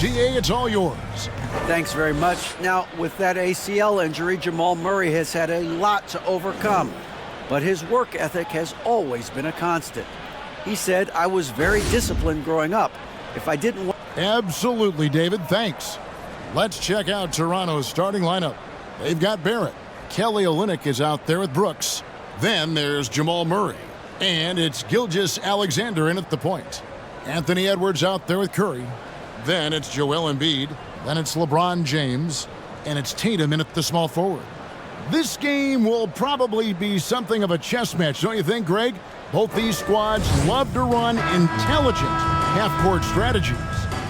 DA, it's all yours. Thanks very much. Now, with that ACL injury, Jamal Murray has had a lot to overcome, but his work ethic has always been a constant. He said, "I was very disciplined growing up. If I didn't want..." Absolutely, David. Thanks. Let's check out Toronto's starting lineup. They've got Barrett. Kelly Olynyk is out there with Brooks. Then there's Jamal Murray. And it's Gilgeous-Alexander in at the point. Anthony Edwards out there with Curry. Then it's Joel Embiid. Then it's LeBron James. And it's Tatum in at the small forward. This game will probably be something of a chess match, don't you think, Greg? Both these squads love to run intelligent half-court strategies.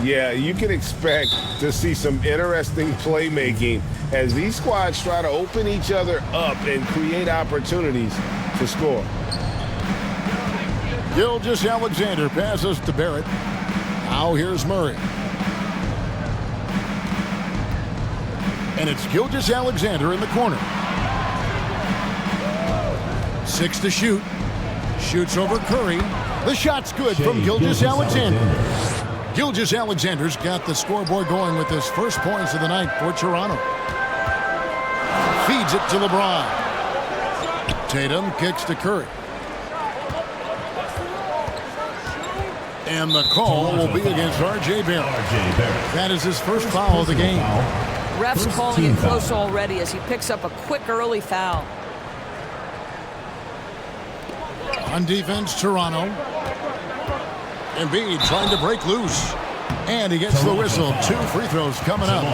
Yeah, you can expect to see some interesting playmaking as these squads try to open each other up and create opportunities to score. Gilgeous-Alexander passes to Barrett. Now here's Murray. And it's Gilgeous-Alexander in the corner. 6 to shoot. Shoots over Curry. The shot's good from Gilgeous-Alexander. Gilgeous-Alexander's got the scoreboard going with his first points of the night for Toronto. Feeds it to LeBron. Tatum kicks to Curry. And the call will be against R.J. Barrett. That is his first foul of the game. Refs calling it close already as he picks up a quick early foul. On defense, Toronto. Embiid trying to break loose. And he gets the whistle. 2 free throws coming up.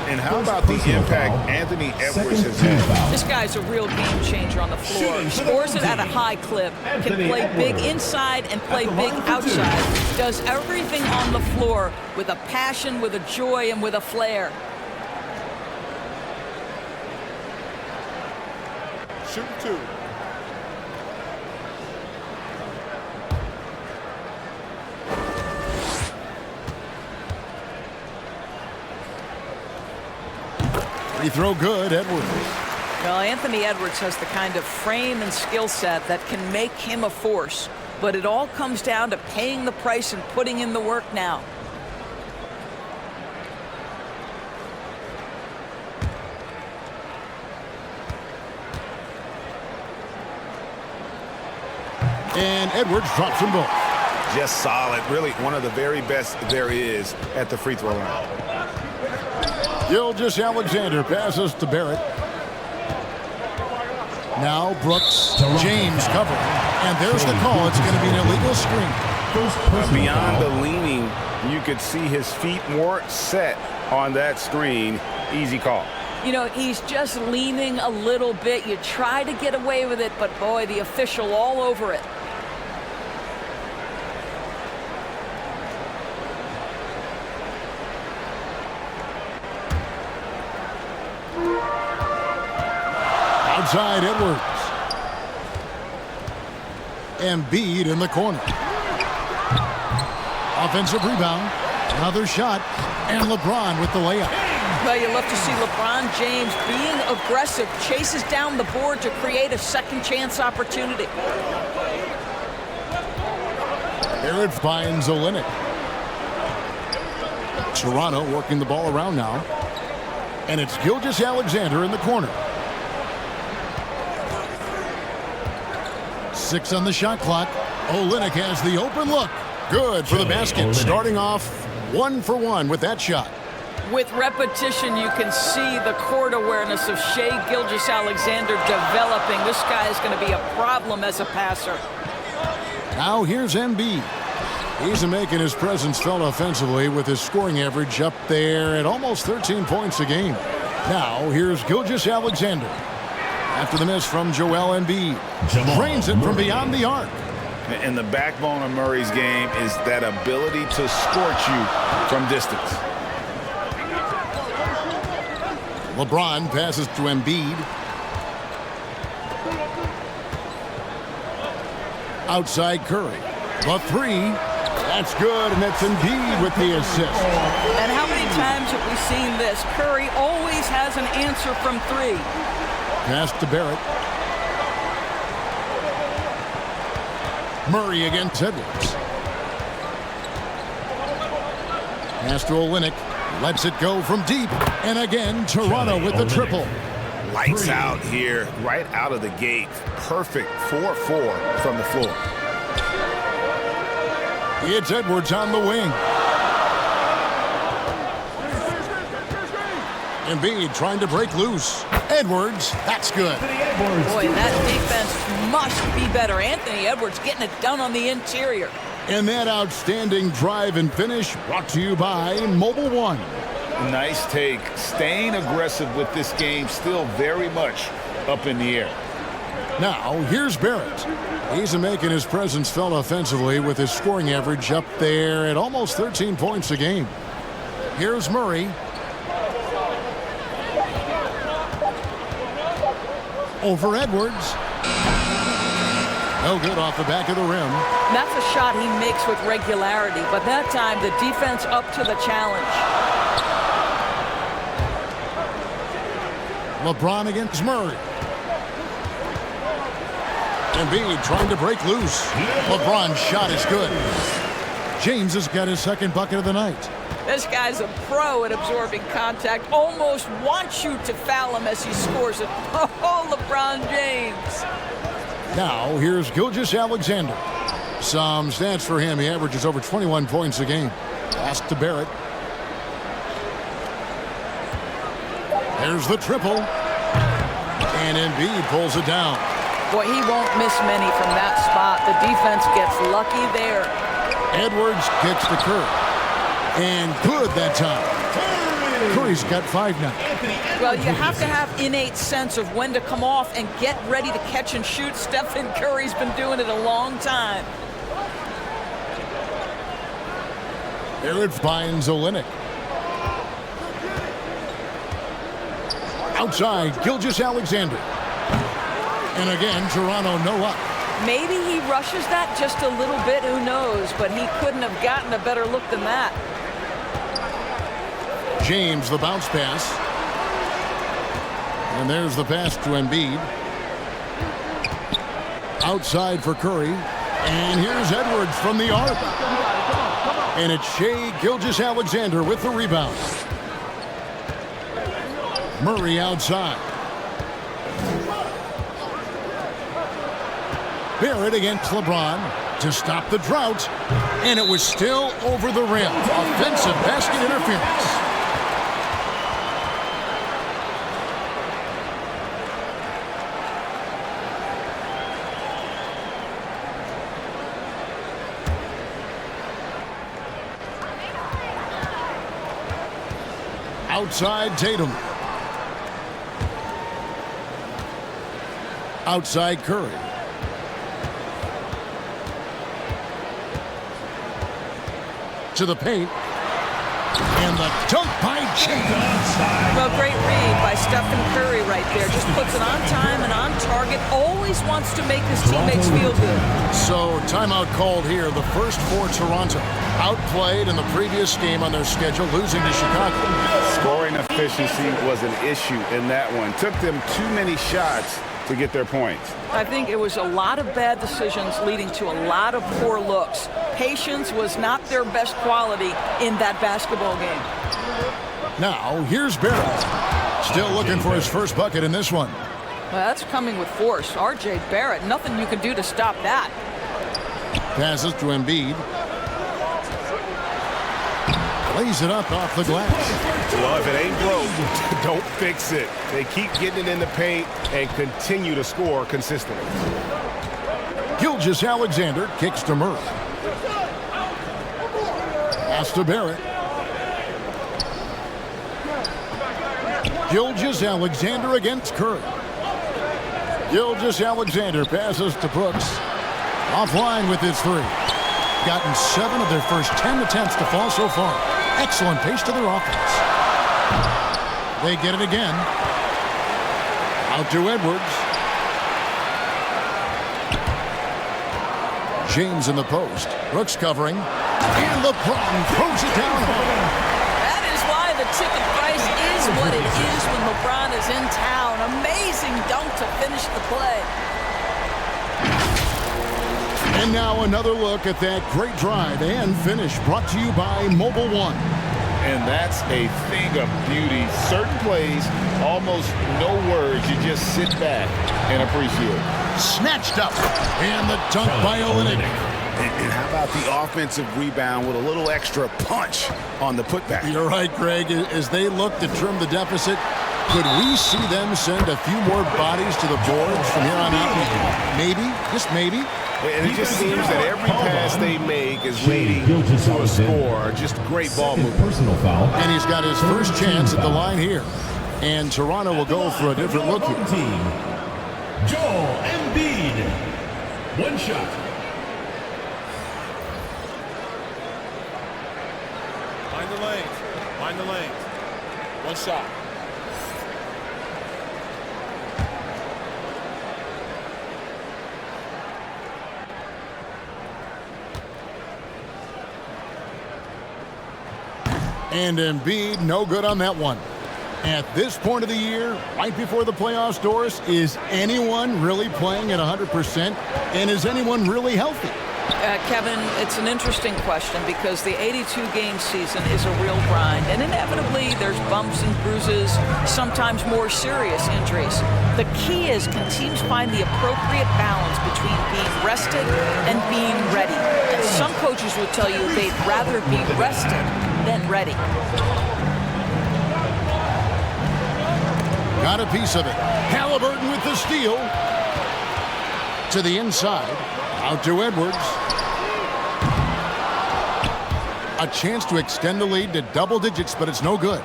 And how about the impact Anthony Edwards has had? This guy's a real game changer on the floor. Scores it at a high clip. Can play big inside and play big outside. Does everything on the floor with a passion, with a joy, and with a flair. Shoot 2. Free throw good, Edwards. Well, Anthony Edwards has the kind of frame and skill set that can make him a force. But it all comes down to paying the price and putting in the work now. And Edwards drops them both. Just solid. Really one of the very best there is at the free throw line. Gilgeous-Alexander passes to Barrett. Now Brooks, James cover. And there's the call. It's going to be an illegal screen. Beyond the leaning, you could see his feet more set on that screen. Easy call. You know, he's just leaning a little bit. You try to get away with it, but boy, the official all over it. Outside Edwards. Embiid in the corner. Offensive rebound. Another shot. And LeBron with the layup. Well, you love to see LeBron James being aggressive, chases down the board to create a second chance opportunity. Barrett finds Olynyk. Toronto working the ball around now. And it's Gilgeous-Alexander in the corner. 6 on the shot clock. Olynyk has the open look. Good for the basket. Starting off 1 for 1 with that shot. With repetition, you can see the court awareness of Shai Gilgeous-Alexander developing. This guy is going to be a problem as a passer. Now here's Embiid. He's making his presence felt offensively with his scoring average up there at almost 13 points a game. Now here's Gilgeous-Alexander. After the miss from Joel Embiid. Drains it from beyond the arc. And the backbone of Murray's game is that ability to scorch you from distance. LeBron passes to Embiid. Outside Curry. The 3. That's good, and that's Embiid with the assist. And how many times have we seen this? Curry always has an answer from 3. Pass to Barrett. Murray against Edwards. Pass to Olynyk. Lets it go from deep. And again, Toronto with the triple. Lights out here, right out of the gate. Perfect 4-4 from the floor. It's Edwards on the wing. Embiid trying to break loose. Edwards, that's good. Boy, that defense must be better. Anthony Edwards getting it done on the interior. And that outstanding drive and finish brought to you by Mobile One. Nice take. Staying aggressive with this game, still very much up in the air. Now, here's Barrett. He's making his presence felt offensively with his scoring average up there at almost 13 points a game. Here's Murray. Over Edwards. No good off the back of the rim. That's a shot he makes with regularity, but that time the defense up to the challenge. LeBron against Murray. Embiid trying to break loose. LeBron's shot is good. James has got his second bucket of the night. This guy's a pro at absorbing contact. Almost wants you to foul him as he scores it. Oh, LeBron James. Now, here's Gilgeous-Alexander. Some stats for him. He averages over 21 points a game. Pass to Barrett. There's the triple. And Embiid pulls it down. Boy, he won't miss many from that spot. The defense gets lucky there. Edwards kicks to Curry. And good that time. Curry's got 5 now. Well, you have to have innate sense of when to come off and get ready to catch and shoot. Stephen Curry's been doing it a long time. There it finds Olynyk. Outside, Gilgeous-Alexander. And again, Toronto no up. Maybe he rushes that just a little bit, who knows, but he couldn't have gotten a better look than that. James, the bounce pass. And there's the pass to Embiid. Outside for Curry. And here's Edwards from the arc. And it's Shai Gilgeous-Alexander with the rebound. Murray outside. Barrett against LeBron to stop the drought. And it was still over the rim. Offensive basket interference. Outside Tatum. Outside Curry. To the paint. And the dunk by James. Well, great read by Stephen Curry right there. Just puts it on time and on target. Always wants to make his teammates feel good. So, timeout called here. The first for Toronto. Outplayed in the previous game on their schedule, losing to Chicago. Scoring efficiency was an issue in that one. Took them too many shots to get their points. I think it was a lot of bad decisions leading to a lot of poor looks. Patience was not their best quality in that basketball game. Now, here's Barrett. Still looking for his first bucket in this one. Well, that's coming with force. R.J. Barrett, nothing you can do to stop that. Passes to Embiid. Lays it up off the glass. Well, if it ain't broke, don't fix it. They keep getting it in the paint and continue to score consistently. Gilgeous-Alexander kicks to Murray. Pass to Barrett. Gilgeous-Alexander against Curry. Gilgeous-Alexander passes to Brooks. Offline with his 3. Gotten 7 of their first 10 attempts to fall so far. Excellent pace to their offense. They get it again. Out to Edwards. James in the post. Brooks covering. And LeBron throws it down hard. That is why the ticket price is what it is when LeBron is in town. Amazing dunk to finish the play. And now another look at that great drive and finish brought to you by Mobile One. And that's a thing of beauty. Certain plays, almost no words. You just sit back and appreciate. Snatched up. And the dunk by Olynyk. And how about the offensive rebound with a little extra punch on the putback? You're right, Greg. As they look to trim the deficit, could we see them send a few more bodies to the boards from here on out? Maybe, just maybe. And it just seems that every pass they make is leading to a score. Just great ball movement. Personal foul. And he's got his first chance at the line here. And Toronto will go for a different look here. Team. Joel Embiid. One shot. Mind the lanes. Mind the lanes. One shot. And Embiid, no good on that one. At this point of the year, right before the playoffs, Doris, is anyone really playing at 100%? And is anyone really healthy? Kevin, it's an interesting question because the 82-game season is a real grind, and inevitably there's bumps and bruises, sometimes more serious injuries. The key is, can teams find the appropriate balance between being rested and being ready? And some coaches will tell you they'd rather be rested than ready. Got a piece of it. Halliburton with the steal. To the inside. Out to Edwards. A chance to extend the lead to double digits, but it's no good.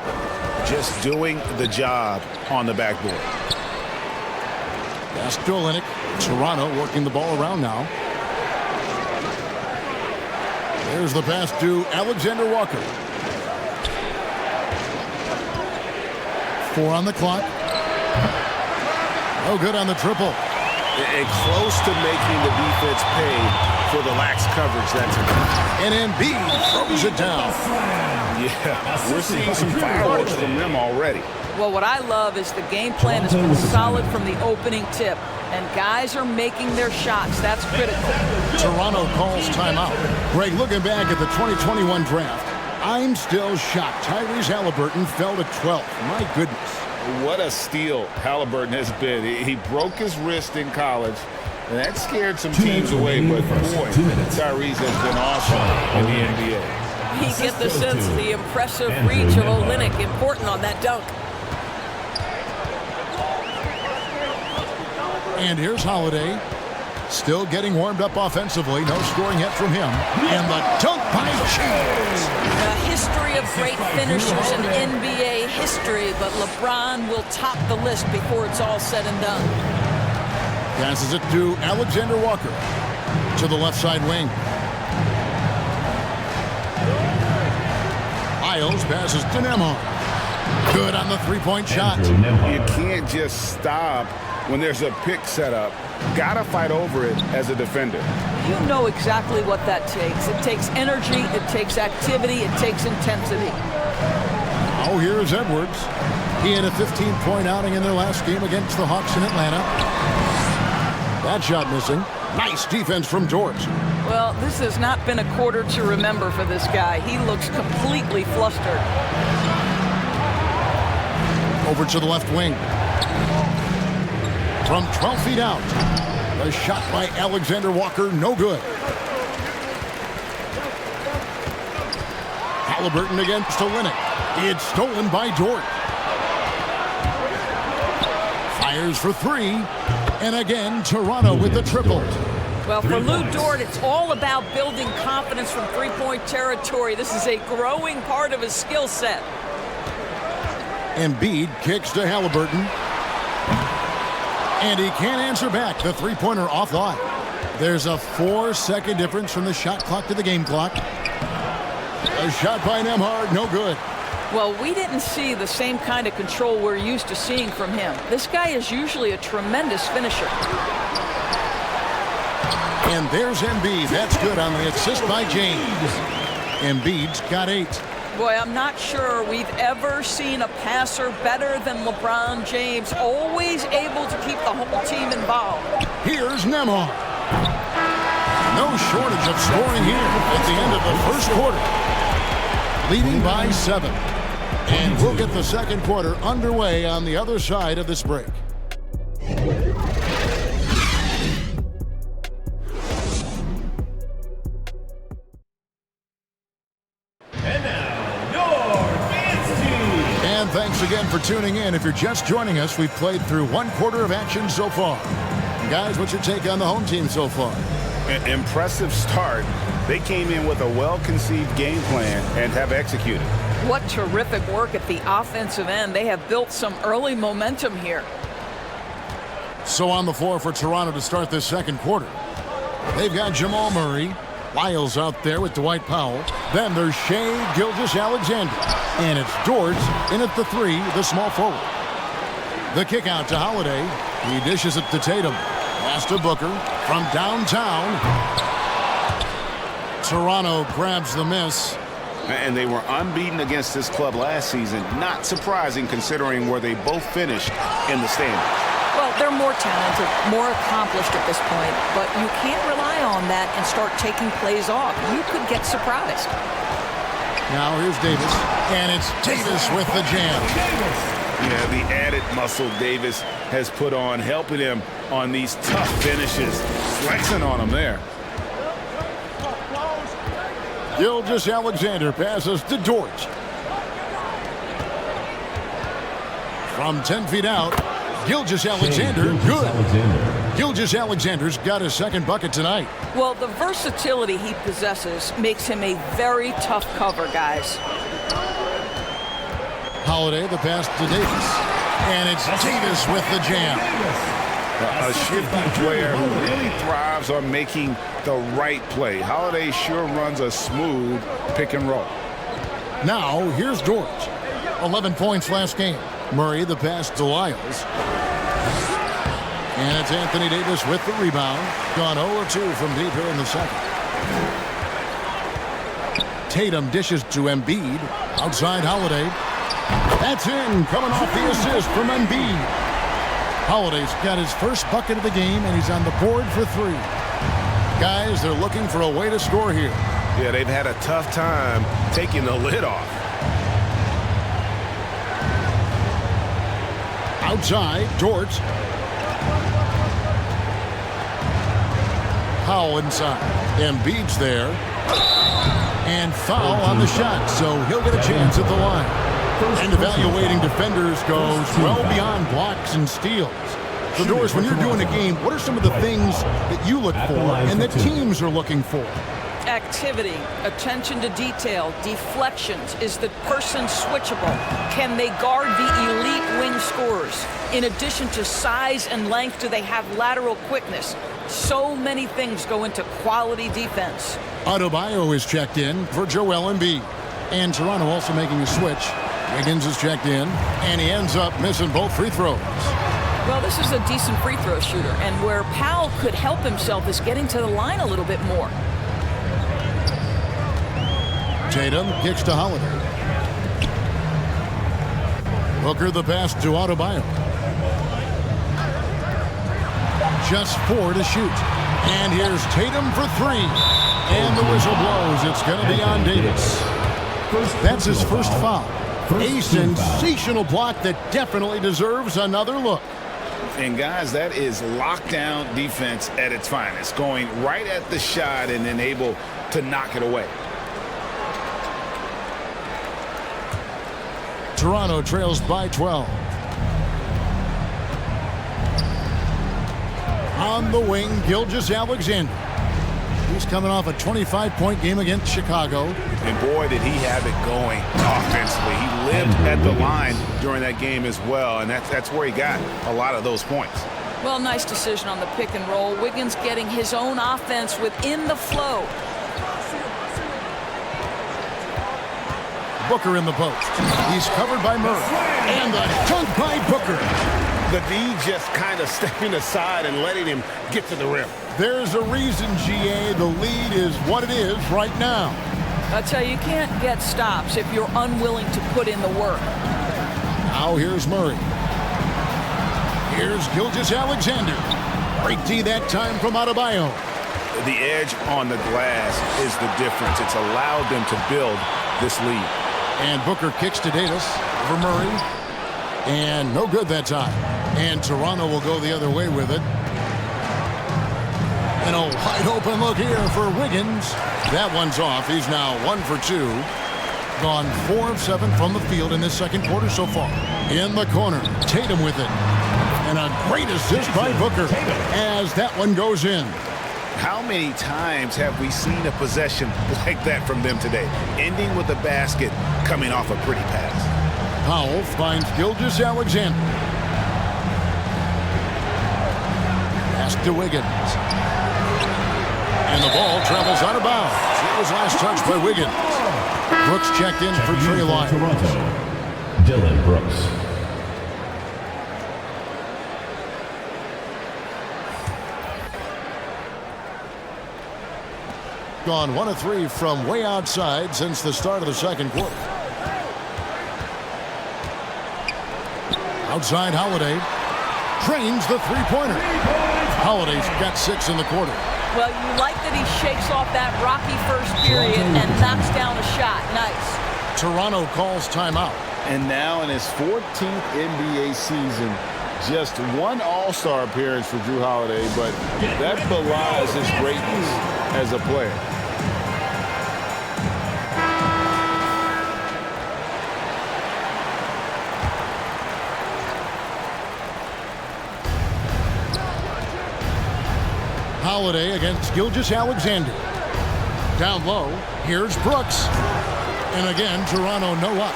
Just doing the job on the backboard. Pass to Olynyk. Toronto working the ball around now. There's the pass to Alexander Walker. 4 on the clock. No good on the triple. And close to making the defense pay for the lax coverage. That's it. And Embiid throws it down. Yeah, we're seeing some fireworks from them already. Well, what I love is the game plan has been solid from the opening tip, and guys are making their shots. That's critical. Toronto calls timeout. Greg, looking back at the 2021 draft, I'm still shocked. Tyrese Halliburton fell to 12th. My goodness. What a steal Halliburton has been. He broke his wrist in college, and that scared some teams away. But boy, Tyrese has been awesome in the NBA. You get the sense of the impressive reach of Olynyk, important on that dunk. And here's Holiday. Still getting warmed up offensively. No scoring yet from him. And the dunk by James. A history of great finishers in NBA history, but LeBron will top the list before it's all said and done. Passes it to Alexander Walker. To the left side wing. Miles passes to Nembhard. Good on the three-point shot. You can't just stop when there's a pick set up. Gotta fight over it as a defender. You know exactly what that takes. It takes energy, it takes activity, it takes intensity. Oh, here's Edwards. He had a 15-point outing in their last game against the Hawks in Atlanta. That shot missing. Nice defense from George. Well, this has not been a quarter to remember for this guy. He looks completely flustered. Over to the left wing. From 12 feet out. The shot by Alexander Walker, no good. Halliburton against Olynyk. It's stolen by Dort. Fires for 3. And again, Toronto with the triple. Well, for Lou Dort, it's all about building confidence from three-point territory. This is a growing part of his skill set. Embiid kicks to Halliburton. And he can't answer back. The three-pointer off line. There's a 4-second difference from the shot clock to the game clock. A shot by Nembhard, no good. Well, we didn't see the same kind of control we're used to seeing from him. This guy is usually a tremendous finisher. And there's Embiid. That's good on the assist by James. Embiid's got 8. Boy, I'm not sure we've ever seen a passer better than LeBron James, always able to keep the whole team involved. Here's Nembhard. No shortage of scoring here at the end of the first quarter. leading by 7. And we'll get the second quarter underway on the other side of this break. And now, your dance team. And thanks again for tuning in. If you're just joining us, we've played through one quarter of action so far. Guys, what's your take on the home team so far? An impressive start. They came in with a well-conceived game plan and have executed. What terrific work at the offensive end. They have built some early momentum here. So on the floor for Toronto to start this second quarter. They've got Jamal Murray. Lyles out there with Dwight Powell. Then there's Shai Gilgeous-Alexander. And it's Dort in at the 3, the small forward. The kick out to Holiday. He dishes it to Tatum. Pass to Booker from downtown. Toronto grabs the miss. And they were unbeaten against this club last season. Not surprising considering where they both finished in the standings. Well, they're more talented, more accomplished at this point, but you can't rely on that and start taking plays off. You could get surprised. Now here's Davis, and it's Davis with the jam. Yeah, the added muscle Davis has put on, helping him on these tough finishes. Flexing on him there. Gilgeous-Alexander passes to Dort. From 10 feet out, Gilgeous-Alexander, good. Gilgeous-Alexander's got his second bucket tonight. Well, the versatility he possesses makes him a very tough cover, guys. Holiday, the pass to Davis. And it's Davis with the jam. A shifty player who really thrives on making the right play. Holiday sure runs a smooth pick and roll. Now, here's Dort. 11 points last game. Murray, the pass to Lyles. And it's Anthony Davis with the rebound. Gone 0-2 from deep here in the second. Tatum dishes to Embiid. Outside Holiday. That's in, coming off the assist from Embiid. Holiday's got his first bucket of the game, and he's on the board for 3. Guys, they're looking for a way to score here. Yeah, they've had a tough time taking the lid off. Outside, Dort. Powell inside. Embiid's there. And foul on the shot, so he'll get a chance at the line. And evaluating defenders goes well beyond blocks and steals. So, Doris, when you're doing a game, what are some of the things that you look for and that teams are looking for? Activity, attention to detail, deflections. Is the person switchable? Can they guard the elite wing scorers? In addition to size and length, do they have lateral quickness? So many things go into quality defense. Adebayo is checked in for Joel Embiid. And Toronto also making a switch. Wiggins is checked in, and he ends up missing both free throws. Well, this is a decent free throw shooter, and where Powell could help himself is getting to the line a little bit more. Tatum kicks to Holiday. Booker the pass to Adebayo. Just 4 to shoot. And here's Tatum for 3. And the whistle blows. It's going to be on Davis. That's his first foul. A sensational block that definitely deserves another look. And guys, that is lockdown defense at its finest, going right at the shot and then able to knock it away. Toronto trails by 12. On the wing, Gilgeous-Alexander. He's coming off a 25-point game against Chicago. And boy, did he have it going offensively. He lived at the line during that game as well, and that's where he got a lot of those points. Well, nice decision on the pick and roll. Wiggins getting his own offense within the flow. Booker in the post. He's covered by Murray. And the dunk by Booker. The D just kind of stepping aside and letting him get to the rim. There's a reason, GA, the lead is what it is right now. I tell you, you can't get stops if you're unwilling to put in the work. Now here's Murray. Here's Gilgeous-Alexander. Break D that time from Adebayo. The edge on the glass is the difference. It's allowed them to build this lead. And Booker kicks to Davis over Murray. And no good that time. And Toronto will go the other way with it. And a wide open look here for Wiggins. That one's off. He's now 1 for 2. Gone 4 of 7 from the field in this second quarter so far. In the corner, Tatum with it. And a great assist by Booker as that one goes in. How many times have we seen a possession like that from them today? Ending with a basket, coming off a pretty pass. Powell finds Gilgeous-Alexander. Pass to Wiggins. And the ball travels out of bounds. It was last touched by Wiggins. Brooks checked in for Trey Lyles. Dylan Brooks. Gone 1 of 3 from way outside since the start of the second quarter. Outside Holiday. Trains the three-pointer. Holiday's got 6 in the quarter. Well, you like that he shakes off that rocky first period and knocks down a shot. Nice. Toronto calls timeout. And now in his 14th NBA season, just 1 All-Star appearance for Jrue Holiday, but that belies his greatness as a player. Holiday against Gilgeous-Alexander. Down low, here's Brooks. And again, Toronto no up.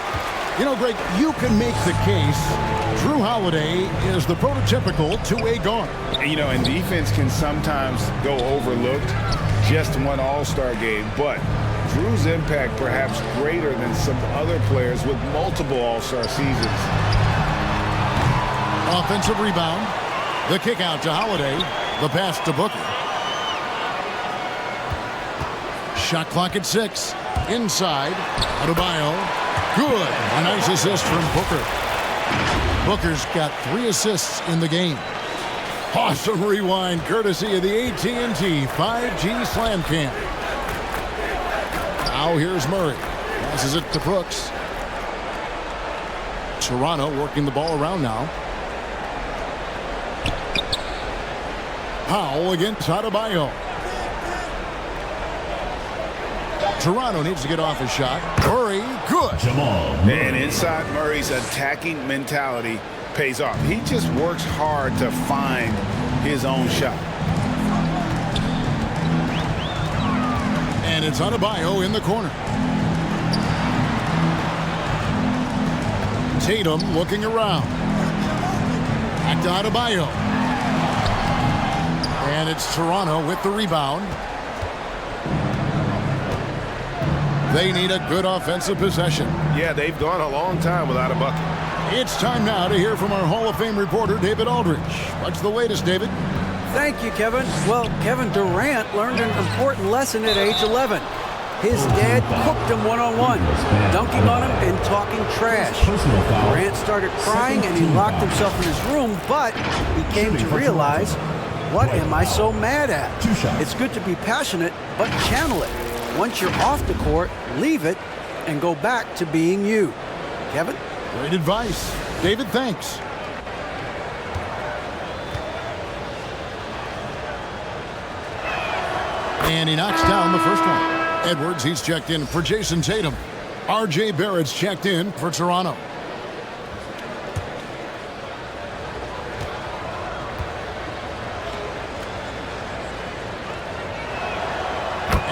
You know, Greg, you can make the case Jrue Holiday is the prototypical two-way guard. You know, and defense can sometimes go overlooked. Just 1 All-Star game, but Jrue's impact perhaps greater than some other players with multiple All-Star seasons. Offensive rebound. The kick out to Holiday. The pass to Booker. Shot clock at 6. Inside. Adebayo. Good. A nice assist from Booker. Booker's got 3 assists in the game. Awesome rewind courtesy of the AT&T 5G Slam Cam. Now here's Murray. Passes it to Brooks. Toronto working the ball around now. Powell against Adebayo. Toronto needs to get off a shot. Murray, good. And inside Murray's attacking mentality pays off. He just works hard to find his own shot. And it's Adebayo in the corner. Tatum looking around. Back to Adebayo. And it's Toronto with the rebound. They need a good offensive possession. Yeah, they've gone a long time without a bucket. It's time now to hear from our Hall of Fame reporter, David Aldridge. What's the latest, David? Thank you, Kevin. Well, Kevin Durant learned an important lesson at age 11. His dad cooked him one-on-one, dunking on him and talking trash. Durant started crying and he locked himself in his room, but he came to realize, what am I so mad at? It's good to be passionate, but channel it. Once you're off the court, leave it and go back to being you. Kevin? Great advice. David, thanks. And he knocks down the first one. Edwards, he's checked in for Jayson Tatum. R.J. Barrett's checked in for Toronto.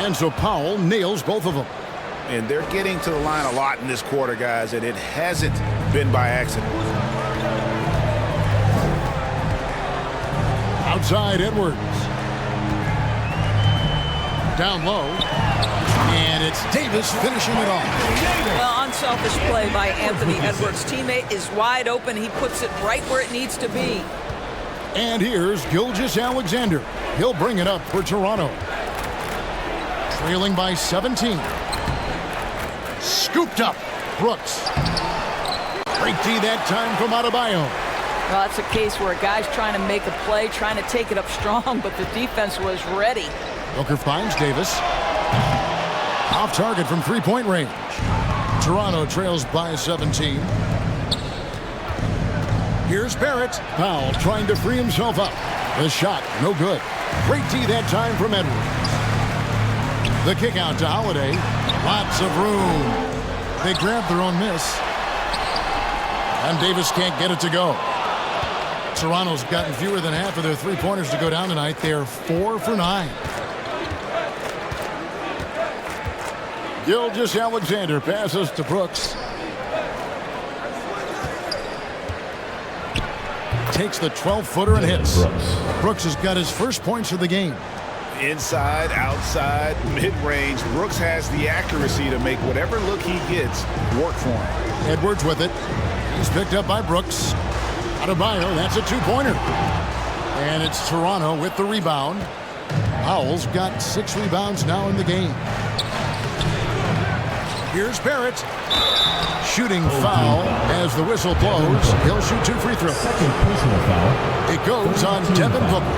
And so Powell nails both of them. And they're getting to the line a lot in this quarter, guys, and it hasn't been by accident. Outside Edwards. Down low. And it's Davis finishing it off. Well, unselfish play by Anthony Edwards. Teammate is wide open. He puts it right where it needs to be. And here's Gilgeous-Alexander. He'll bring it up for Toronto. Trailing by 17. Scooped up. Brooks. Great D that time from Adebayo. Well, that's a case where a guy's trying to make a play, trying to take it up strong, but the defense was ready. Booker finds Davis. Off target from three-point range. Toronto trails by 17. Here's Barrett. Powell trying to free himself up. The shot, no good. Great D that time from Edwards. The kick out to Holiday. Lots of room. They grab their own miss. And Davis can't get it to go. Toronto's gotten fewer than half of their three-pointers to go down tonight. They're 4 for 9. Gilgeous-Alexander passes to Brooks. Takes the 12-footer and hits. Brooks has got his first points of the game. Inside, outside, mid-range, Brooks has the accuracy to make whatever look he gets work for him. Edwards with it. He's picked up by Brooks. Adebayo, that's a two-pointer. And it's Toronto with the rebound. Powell's got 6 rebounds now in the game. Here's Barrett. Shooting foul as the whistle blows. He'll shoot 2 free throws. Second personal foul. It goes on Devin Booker.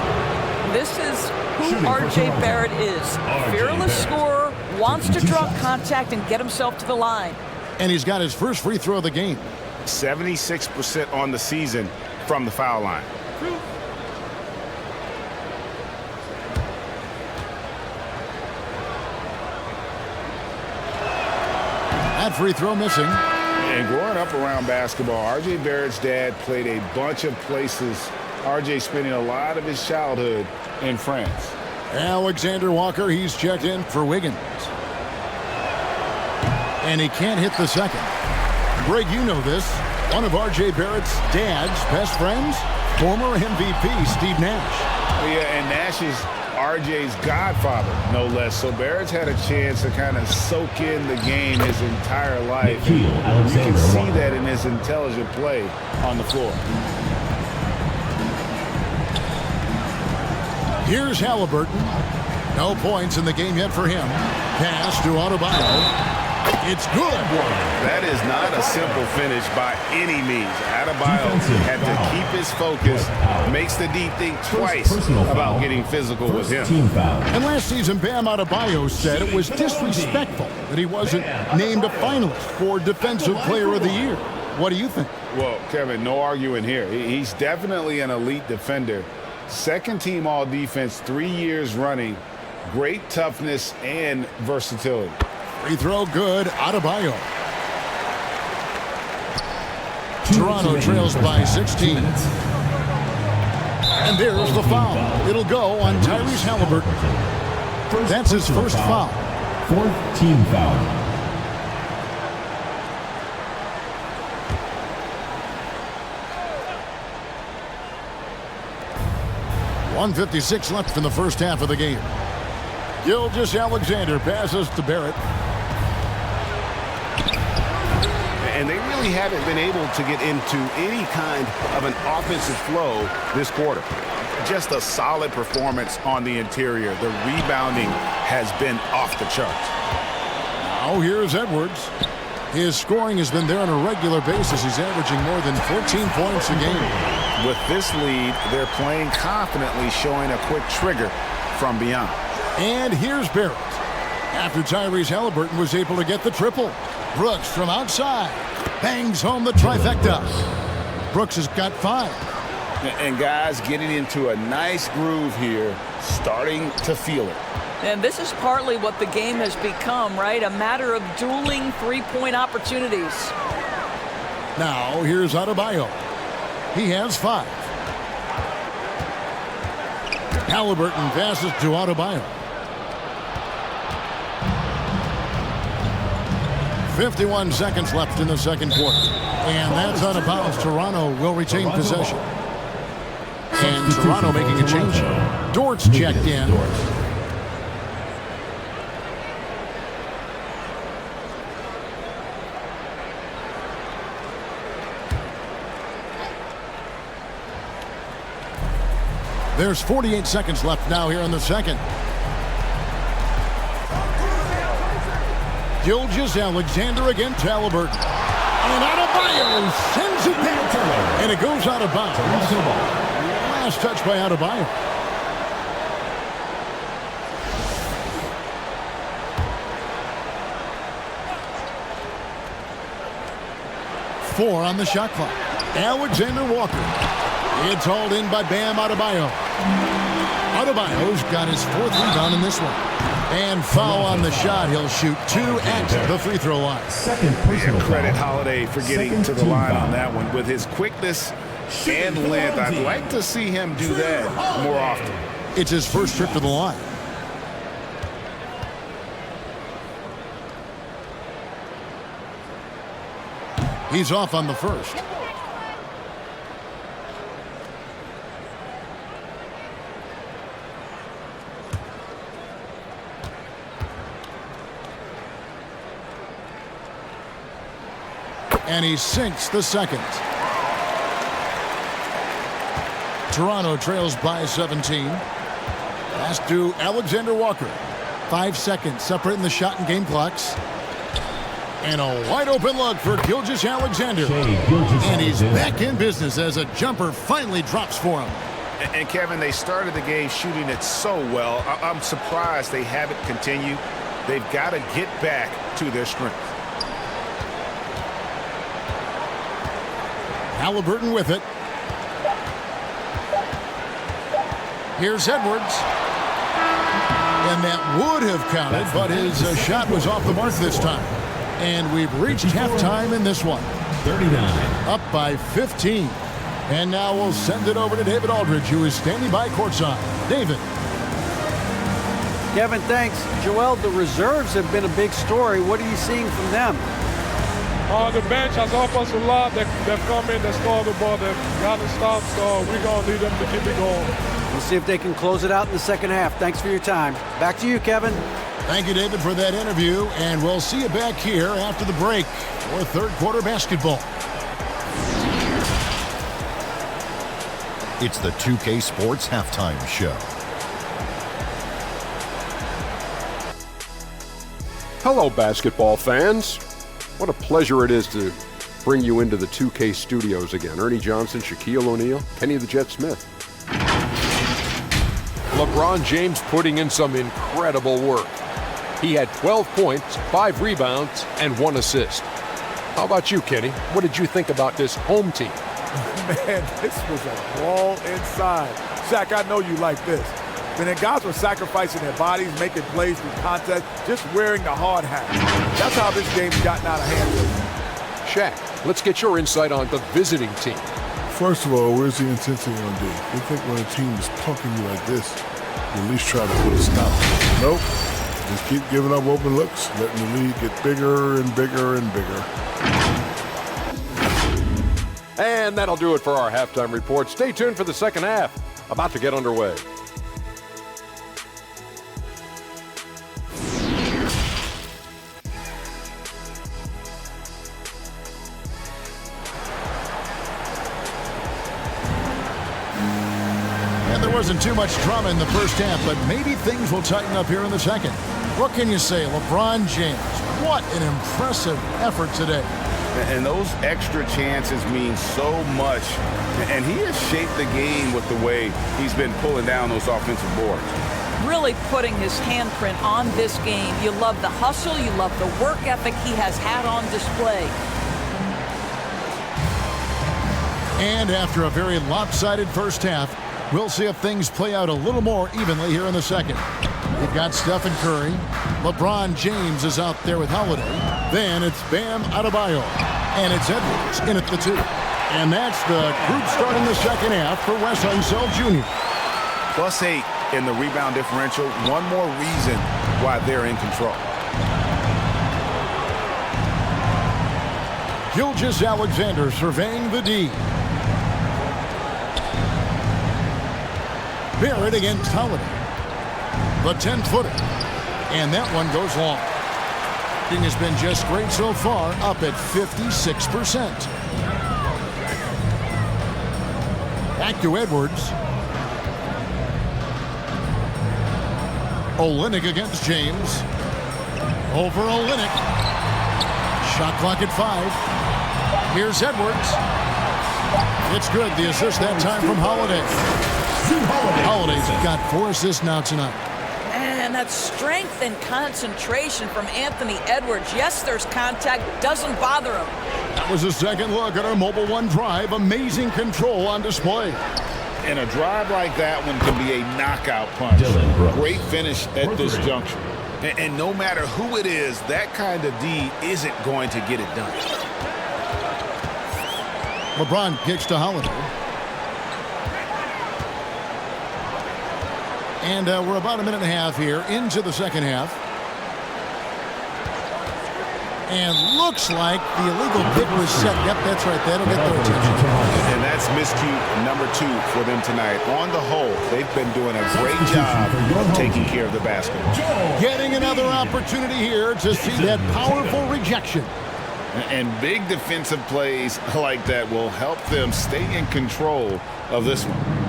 This is who R.J. Barrett is. Fearless scorer, wants to draw contact and get himself to the line. And he's got his first free throw of the game. 76% on the season from the foul line. That free throw missing. And growing up around basketball, R.J. Barrett's dad played a bunch of places. R.J. spending a lot of his childhood in France. Alexander Walker, he's checked in for Wiggins. And he can't hit the second. Greg, you know this. One of R.J. Barrett's dad's best friends, former MVP Steve Nash. Yeah, and Nash is R.J.'s godfather, no less. So Barrett's had a chance to kind of soak in the game his entire life. You can see that in his intelligent play on the floor. Here's Halliburton. No points in the game yet for him. Pass to Adebayo. It's good. That is not a simple finish by any means. Adebayo had to keep his focus, makes the D think twice about getting physical with him. And last season, Bam Adebayo said it was disrespectful that he wasn't named a finalist for Defensive Player of the Year. What do you think? Well, Kevin, no arguing here. He's definitely an elite defender. Second team all defense 3 years running. Great toughness and versatility. Free throw good. Adebayo. Toronto trails by 16. And there's the foul. It'll go on Tyrese Halliburton. That's his first foul. 4th team foul. .156 left in the first half of the game. Gilgeous-Alexander passes to Barrett. And they really haven't been able to get into any kind of an offensive flow this quarter. Just a solid performance on the interior. The rebounding has been off the charts. Now here's Edwards. His scoring has been there on a regular basis. He's averaging more than 14 points a game. With this lead, they're playing confidently, showing a quick trigger from beyond. And here's Barrett. After Tyrese Halliburton was able to get the triple. Brooks from outside bangs home the trifecta. Brooks has got 5. And guys getting into a nice groove here, starting to feel it. And this is partly what the game has become, right? A matter of dueling three-point opportunities. Now here's Adebayo. He has 5. Halliburton passes to Adebayo. 51 seconds left in the second quarter. And that's out of bounds. Toronto will retain possession. And Toronto making a change. Dort's checked in. There's 48 seconds left now here in the second. Gilgeous-Alexander against Halliburton. And Adebayo sends it back. And it goes out of bounds. Last touch by Adebayo. 4 on the shot clock. Alexander Walker. It's hauled in by Bam Adebayo. Adebayo's got his 4th rebound in this one. And foul on the shot. He'll shoot 2 at the free throw line. Second personal foul. Credit Holiday for getting to the line on that one. With his quickness and length, I'd like to see him do that more often. It's his first trip to the line. He's off on the first. And he sinks the second. Toronto trails by 17. Pass to Alexander Walker. 5 seconds separating the shot and game clocks. And a wide open look for Gilgeous-Alexander. And he's back in business as a jumper finally drops for him. And Kevin, they started the game shooting it so well. I'm surprised they haven't continued. They've got to get back to their strength. Halliburton with it. Here's Edwards. And that would have counted, but his shot was off the mark this time. And we've reached halftime in this one. 39. Up by 15. And now we'll send it over to David Aldridge, who is standing by courtside. David. Kevin, thanks. Joel, the reserves have been a big story. What are you seeing from them? The bench has offensive line that come in, that score the ball, that got to stop, so we're going to need them to keep it going. We'll see if they can close it out in the second half. Thanks for your time. Back to you, Kevin. Thank you, David, for that interview, and we'll see you back here after the break for third quarter basketball. It's the 2K Sports Halftime Show. Hello, basketball fans. What a pleasure it is to bring you into the 2K studios again. Ernie Johnson, Shaquille O'Neal, Kenny the Jet Smith. LeBron James putting in some incredible work. He had 12 points, 5 rebounds, and 1 assist. How about you, Kenny? What did you think about this home team? Man, this was a ball inside. Shaq, I know you like this. When the guys were sacrificing their bodies, making plays through contest, just wearing the hard hat. That's how this game's gotten out of hand. Shaq, let's get your insight on the visiting team. First of all, where's the intensity on D? You think when a team is punking you like this, you at least try to put a stop. Nope. Just keep giving up open looks, letting the lead get bigger and bigger and bigger. And that'll do it for our halftime report. Stay tuned for the second half. About to get underway. Wasn't too much drama in the first half, but maybe things will tighten up here in the second. What can you say? LeBron James, what an impressive effort today. And those extra chances mean so much. And he has shaped the game with the way he's been pulling down those offensive boards. Really putting his handprint on this game. You love the hustle, you love the work ethic he has had on display. And after a very lopsided first half, we'll see if things play out a little more evenly here in the second. We've got Stephen Curry. LeBron James is out there with Holiday. Then it's Bam Adebayo. And it's Edwards in at the 2. And that's the group starting the second half for Wes Unseld Jr. +8 in the rebound differential. One more reason why they're in control. Gilgeous-Alexander surveying the D. Barrett against Holiday. The 10-footer. And that one goes long. Shooting has been just great so far, up at 56%. Back to Edwards. Olynyk against James. Over Olynyk. Shot clock at 5. Here's Edwards. It's good. The assist that time from Holiday. Holiday's got 4 assists now tonight. Man, that's strength and concentration from Anthony Edwards. Yes, there's contact. Doesn't bother him. That was a second look at our Mobile One drive. Amazing control on display. And a drive like that one can be a knockout punch. Great finish at this juncture. And no matter who it is, that kind of D isn't going to get it done. LeBron kicks to Holiday. And we're about a minute and a half here into the second half. And looks like the illegal pick was set. Yep, that's right. That'll get their attention. And that's miscue number 2 for them tonight. On the whole, they've been doing a great job of taking care of the basketball. Getting another opportunity here to see that powerful rejection. And big defensive plays like that will help them stay in control of this one.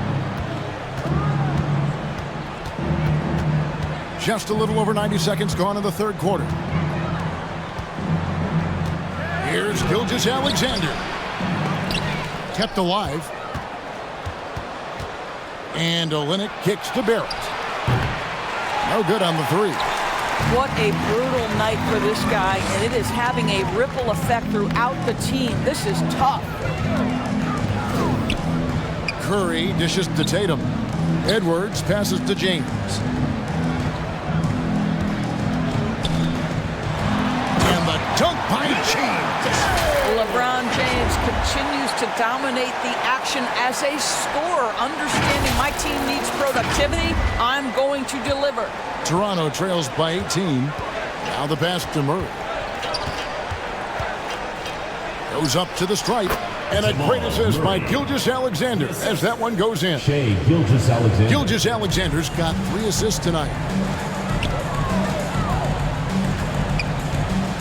Just a little over 90 seconds gone in the third quarter. Here's Gilgeous-Alexander. Kept alive. And Olynyk kicks to Barrett. No good on the three. What a brutal night for this guy, and it is having a ripple effect throughout the team. This is tough. Curry dishes to Tatum. Edwards passes to James. And the dunk by James. LeBron James continues to dominate the action as a scorer, understanding my team needs productivity. I'm going to deliver. Toronto trails by 18. Now the pass to Murray. Goes up to the stripe. And a great assist by Gilgeous-Alexander as that one goes in. Gilgeous-Alexander. Gilgeous-Alexander's got 3 assists tonight.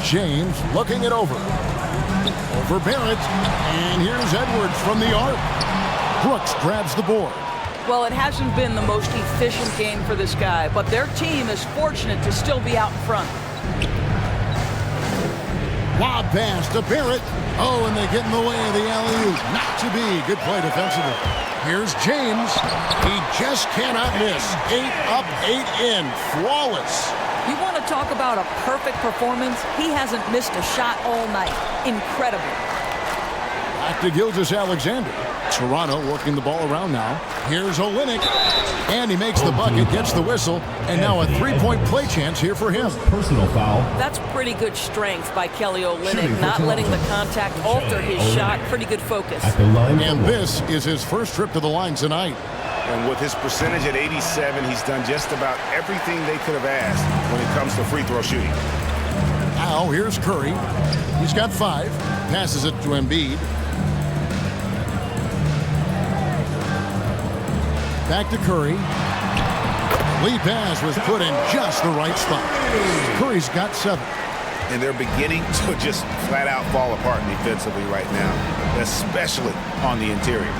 James looking it over. Over Barrett. And here's Edwards from the arc. Brooks grabs the board. Well, it hasn't been the most efficient game for this guy, but their team is fortunate to still be out in front. Lob pass to Barrett. Oh, and they get in the way of the alley-oop. Not to be. Good play defensively. Here's James. He just cannot miss. 8 up, 8 in. Flawless. You want to talk about a perfect performance? He hasn't missed a shot all night. Incredible. Back to Gilgeous-Alexander. Toronto working the ball around now. Here's Olynyk. And he makes the bucket, gets the whistle, and now a 3-point play chance here for him. Personal foul. That's pretty good strength by Kelly Olynyk, not letting the contact alter his shot. Pretty good focus. And this is his first trip to the line tonight. And with his percentage at 87, he's done just about everything they could have asked when it comes to free throw shooting. Now here's Curry. He's got 5. Passes it to Embiid. Back to Curry. Lee pass was put in just the right spot. Curry's got 7. And they're beginning to just flat out fall apart defensively right now, especially on the interior.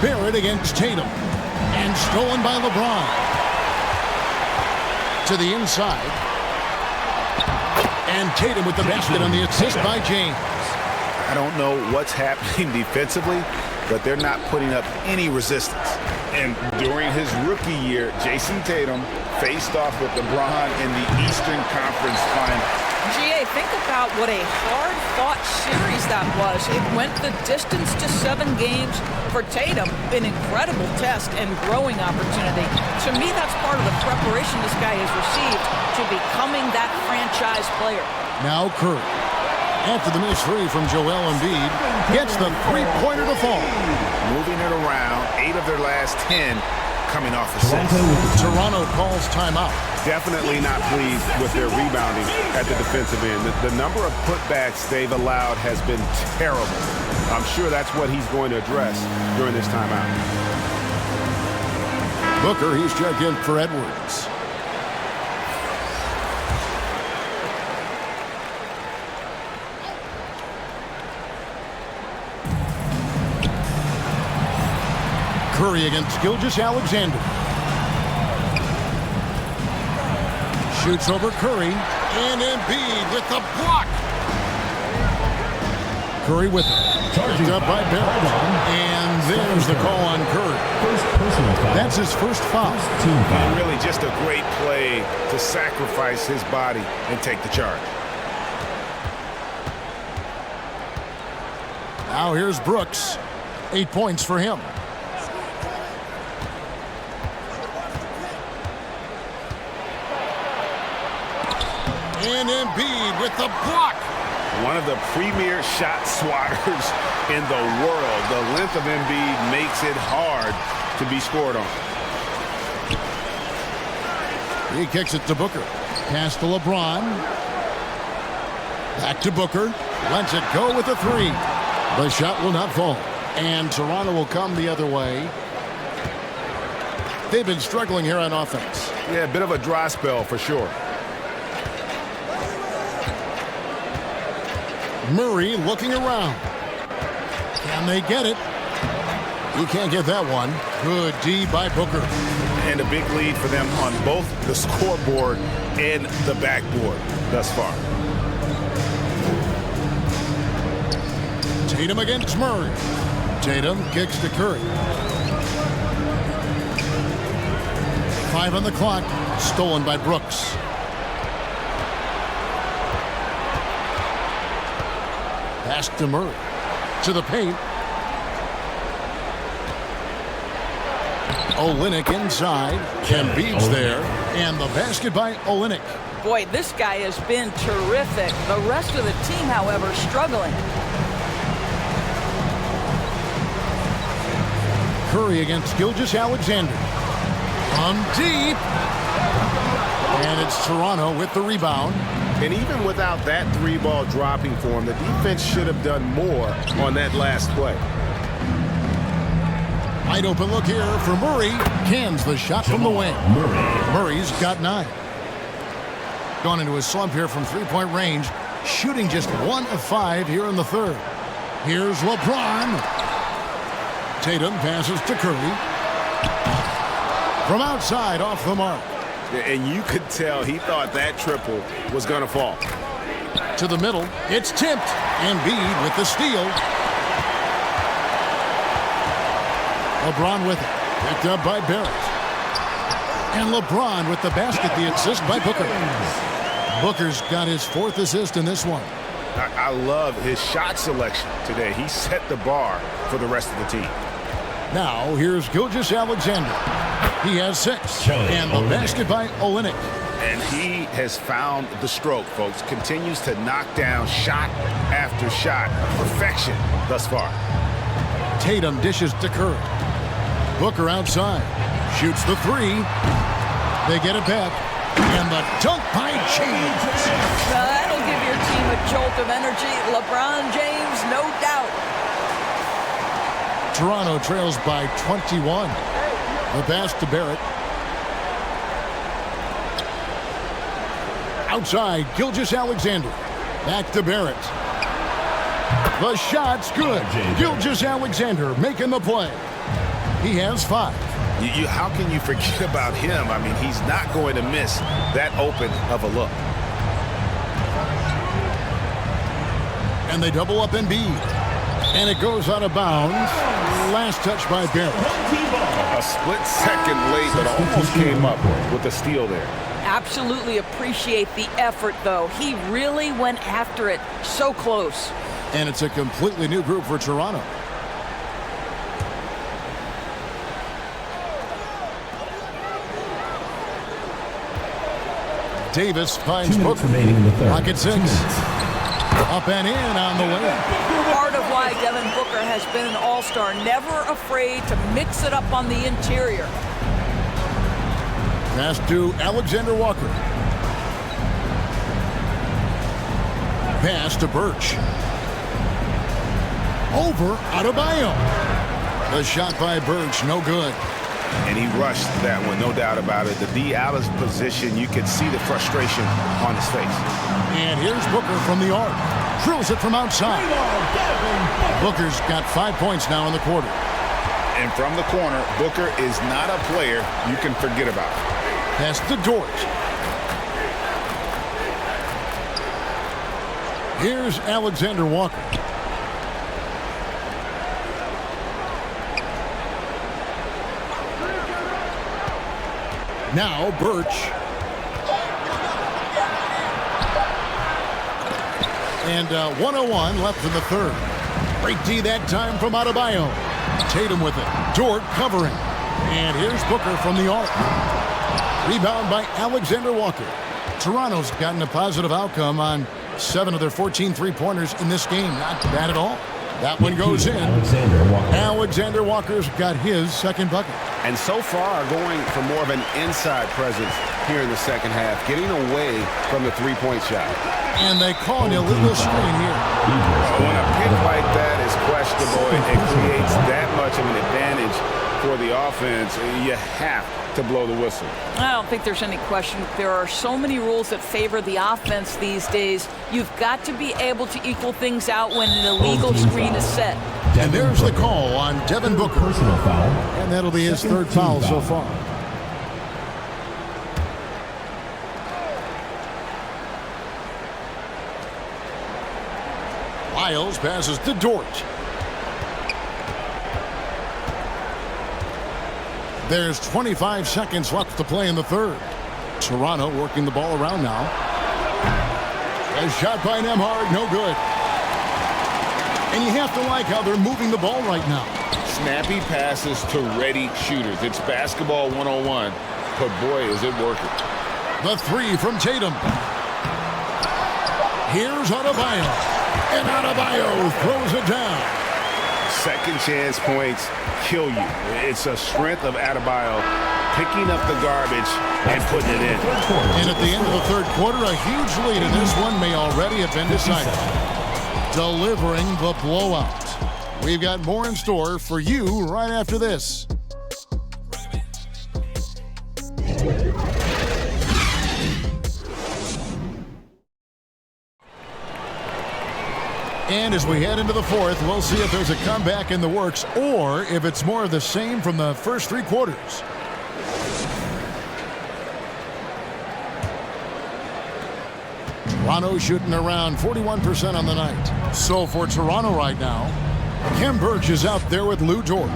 Barrett against Tatum. And stolen by LeBron. To the inside. And Tatum with the basket on the assist by James. I don't know what's happening defensively, but they're not putting up any resistance. And during his rookie year, Jayson Tatum faced off with LeBron in the Eastern Conference Final. GA, think about what a hard-fought series that was. It went the distance to 7 games. For Tatum, an incredible test and growing opportunity. To me, that's part of the preparation this guy has received to becoming that franchise player. Now Curry. After the missed 3 from Joel Embiid, gets the 3-pointer to fall. Moving it around, 8 of their last 10 coming off assists. Toronto calls timeout. Definitely not pleased with their rebounding at the defensive end. The number of putbacks they've allowed has been terrible. I'm sure that's what he's going to address during this timeout. Booker, he's checked in for Edwards. Curry against Gilgeous-Alexander. Shoots over Curry. And Embiid with the block. Curry with it. Picked up by Barrett. And there's the call on Curry. Personal foul. That's his first foul. Team foul. Really just a great play to sacrifice his body and take the charge. Now here's Brooks. 8 points for him. And Embiid with the block. One of the premier shot swatters in the world. The length of Embiid makes it hard to be scored on. He kicks it to Booker. Pass to LeBron. Back to Booker. Lets it go with a three. The shot will not fall. And Toronto will come the other way. They've been struggling here on offense. Yeah, a bit of a dry spell for sure. Murray looking around. Can they get it? He can't get that one. Good D by Booker. And a big lead for them on both the scoreboard and the backboard thus far. Tatum against Murray. Tatum kicks to Curry. 5 on the clock. Stolen by Brooks. Pass to Murray. To the paint. Olynyk inside. Embiid's there. And the basket by Olynyk. Boy, this guy has been terrific. The rest of the team, however, struggling. Curry against Gilgeous-Alexander. From deep. And it's Toronto with the rebound. And even without that three ball dropping for him, the defense should have done more on that last play. Wide open look here for Murray. Cans the shot from the wing. Murray's got 9. Gone into a slump here from three-point range. Shooting just 1 of 5 here in the third. Here's LeBron. Tatum passes to Curry. From outside, off the mark. And you could tell he thought that triple was going to fall. To the middle, it's tipped. Embiid with the steal. LeBron with it. Picked up by Barrett. And LeBron with the basket, the assist by Booker. Booker's got his 4th assist in this one. I love his shot selection today. He set the bar for the rest of the team. Now, here's Gilgeous-Alexander. He has 6. And the basket by Olynyk. And he has found the stroke, folks. Continues to knock down shot after shot. Perfection thus far. Tatum dishes to Curry. Booker outside. Shoots the 3. They get it back. And the dunk by James. Now that'll give your team a jolt of energy. LeBron James, no doubt. Toronto trails by 21. The pass to Barrett. Outside, Gilgeous-Alexander. Back to Barrett. The shot's good. Gilgeous-Alexander making the play. He has 5. How can you forget about him? I mean, he's not going to miss that open of a look. And they double up Embiid. And it goes out of bounds. Last touch by Barrett. A split second late, but almost came up with a steal there. Absolutely appreciate the effort, though. He really went after it. So close. And it's a completely new group for Toronto. Davis finds Booker. Pocket 6. Up and in on the way. Part of why Devin Booker has been an all-star, never afraid to mix it up on the interior. Pass to Alexander Walker. Pass to Birch. Over Adebayo. The shot by Birch, no good. And he rushed that one, no doubt about it. The D out of position, you could see the frustration on his face. And here's Booker from the arc. Drills it from outside. Booker's got 5 points now in the quarter. And from the corner, Booker is not a player you can forget about. Pass to Dort. Here's Alexander Walker. Now Birch. And 1:01 left in the third. Great D that time from Adebayo. Tatum with it. Dort covering. And here's Booker from the arc. Rebound by Alexander Walker. Toronto's gotten a positive outcome on 7 of their 14 three-pointers in this game. Not bad at all. That one goes in. Alexander Walker's got his second bucket. And so far, going for more of an inside presence here in the second half, getting away from the three-point shot. And they call an illegal screen here. When a pick like that is questionable, it creates that much of an advantage for the offense. You have to blow the whistle. I don't think there's any question. There are so many rules that favor the offense these days. You've got to be able to equal things out when an illegal screen is set. And there's the call on Devin Booker. Personal foul. And that'll be his third foul so far. Lyles passes to Dort. There's 25 seconds left to play in the third. Toronto working the ball around now. A shot by Nembhard, no good. And you have to like how they're moving the ball right now. Snappy passes to ready shooters. It's basketball 101, but boy, is it working. The three from Tatum. Here's Adebayo. And Adebayo throws it down. Second chance points kill you. It's a strength of Adebayo picking up the garbage and putting it in. And at the end of the third quarter, a huge lead, and this one may already have been decided. Delivering the blowout. We've got more in store for you right after this. And as we head into the fourth, we'll see if there's a comeback in the works or if it's more of the same from the first three quarters. Toronto shooting around 41% on the night. So for Toronto right now, Khem Birch is out there with Lou Dort.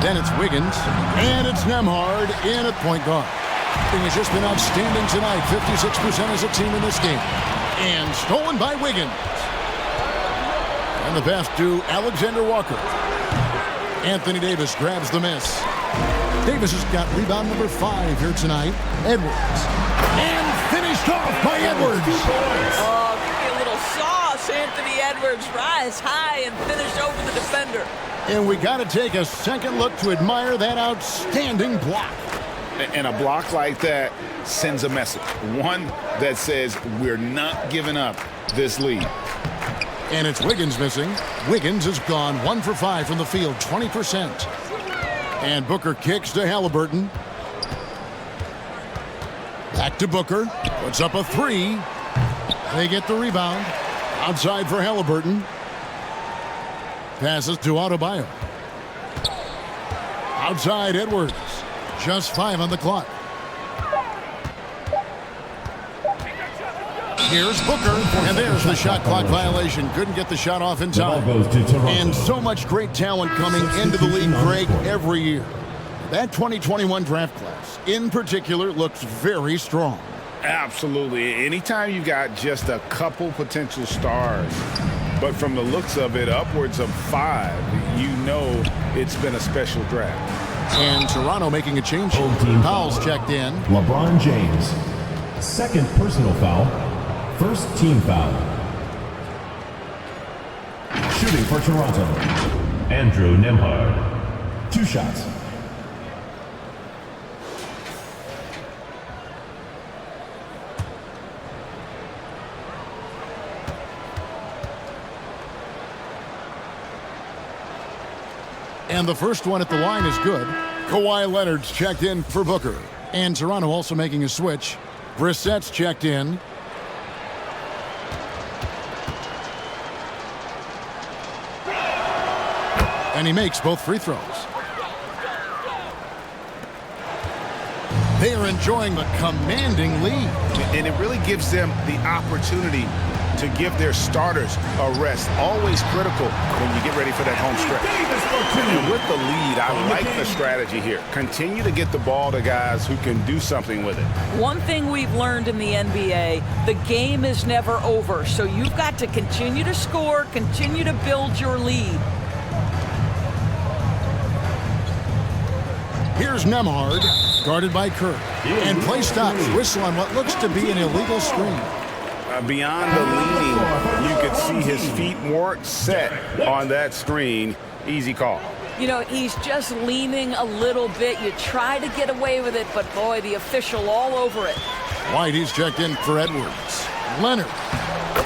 Then it's Wiggins, and it's Nembhard in at point guard. It has just been outstanding tonight, 56% as a team in this game. And stolen by Wiggins. And the pass to Alexander Walker. Anthony Davis grabs the miss. Davis has got rebound number 5 here tonight. Edwards. And finished off by Edwards. Oh, give me a little sauce. Anthony Edwards rise high and finish over the defender. And we got to take a second look to admire that outstanding block. And a block like that sends a message. One that says we're not giving up this lead. And it's Wiggins missing. Wiggins has gone 1 for 5 from the field, 20%. And Booker kicks to Halliburton. Back to Booker. Puts up a 3. They get the rebound. Outside for Halliburton. Passes to Adebayo. Outside Edwards. Just 5 on the clock. Here's Booker, and there's the shot clock violation. Couldn't get the shot off in time. And so much great talent coming into the league, Greg, every year. That 2021 draft class, in particular, looks very strong. Absolutely. Anytime you got just a couple potential stars, but from the looks of it, upwards of 5, you know it's been a special draft. And Toronto making a change. Powell's checked in. LeBron James. Second personal foul. First team foul. Shooting for Toronto. Andrew Nembhard. 2 shots. And the first one at the line is good. Kawhi Leonard's checked in for Booker. And Toronto also making a switch. Brissett's checked in. And he makes both free throws. They are enjoying the commanding lead. And it really gives them the opportunity to give their starters a rest. Always critical when you get ready for that home stretch. And with the lead, I like the strategy here. Continue to get the ball to guys who can do something with it. One thing we've learned in the NBA, the game is never over. So you've got to continue to score, continue to build your lead. Here's Nembhard, guarded by Kerr. And play stops. Whistle on what looks to be an illegal screen. Beyond the leaning, you could see his feet weren't set on that screen. Easy call. You know, he's just leaning a little bit. You try to get away with it, but boy, the official all over it. White, he's checked in for Edwards. Leonard,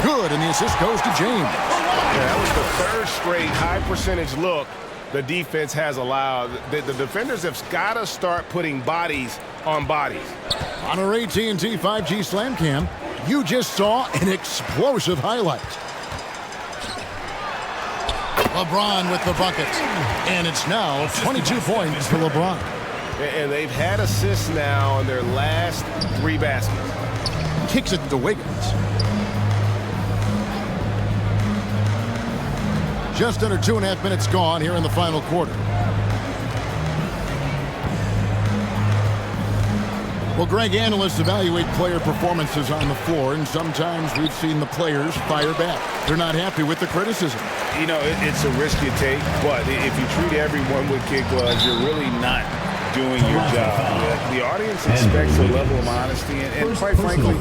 good, and the assist goes to James. Yeah, that was the third straight high percentage look the defense has allowed. The defenders have got to start putting bodies on bodies. On our AT&T 5G Slam Cam, you just saw an explosive highlight. LeBron with the bucket. And it's now 22 points for LeBron. And they've had assists now in their last 3 baskets. Kicks it to Wiggins. Just under 2.5 minutes gone here in the final quarter. Well, Greg, analysts evaluate player performances on the floor, and sometimes we've seen the players fire back. They're not happy with the criticism. You know, it's a risk you take, but if you treat everyone with kid gloves, you're really not doing your job. The audience expects a level of honesty, and quite frankly,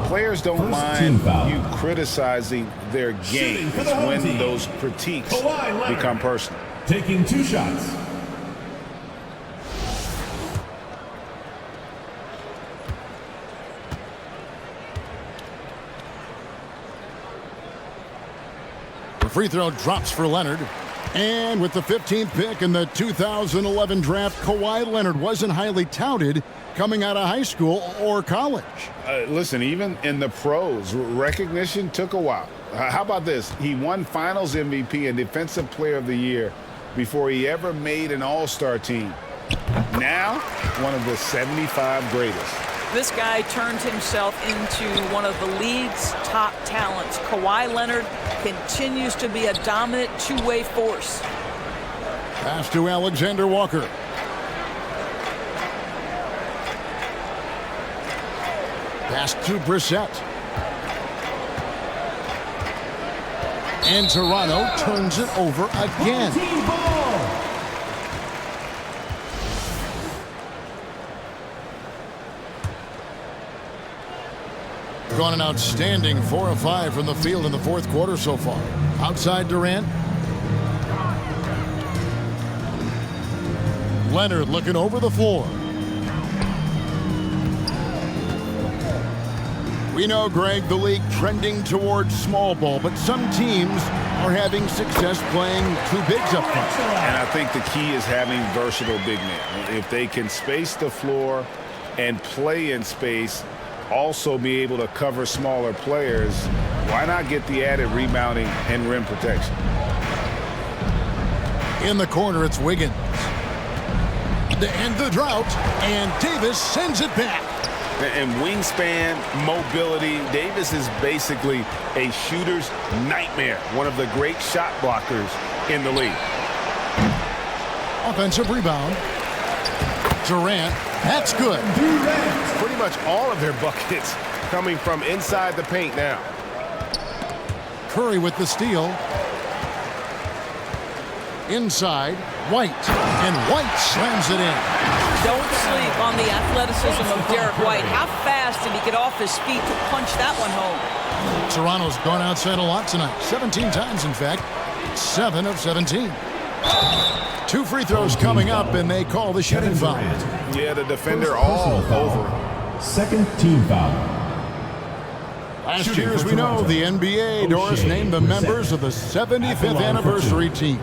players don't mind you criticizing their game. It's when those critiques become personal. Taking 2 shots. The free throw drops for Leonard. And with the 15th pick in the 2011 draft, Kawhi Leonard wasn't highly touted coming out of high school or college. Listen, even in the pros, recognition took a while. How about this? He won Finals MVP and Defensive Player of the Year before he ever made an All-Star team. Now, one of the 75 greatest. This guy turned himself into one of the league's top talents. Kawhi Leonard continues to be a dominant two-way force. Pass to Alexander Walker. Pass to Brissett. And Toronto turns it over again. Gone an outstanding 4 of 5 from the field in the fourth quarter so far. Outside Durant. Leonard looking over the floor. We know, Greg, the league trending towards small ball, but some teams are having success playing 2 bigs up front. And I think the key is having versatile big men. If they can space the floor and play in space, also be able to cover smaller players, why not get the added rebounding and rim protection? In the corner, it's Wiggins. To end the drought, and Davis sends it back. And wingspan, mobility, Davis is basically a shooter's nightmare. One of the great shot blockers in the league. Offensive rebound. Durant, that's good. Pretty much all of their buckets coming from inside the paint now. Curry with the steal. Inside, White. And White slams it in. Don't sleep on the athleticism of Derek White. How fast did he get off his feet to punch that one home? Toronto's gone outside a lot tonight. 17 times, in fact. 7 of 17. 2 free throws coming up, and they call the shooting foul. Yeah, the defender all over. Second team foul. Last year, as we know, the NBA doors named the members of the 75th anniversary team.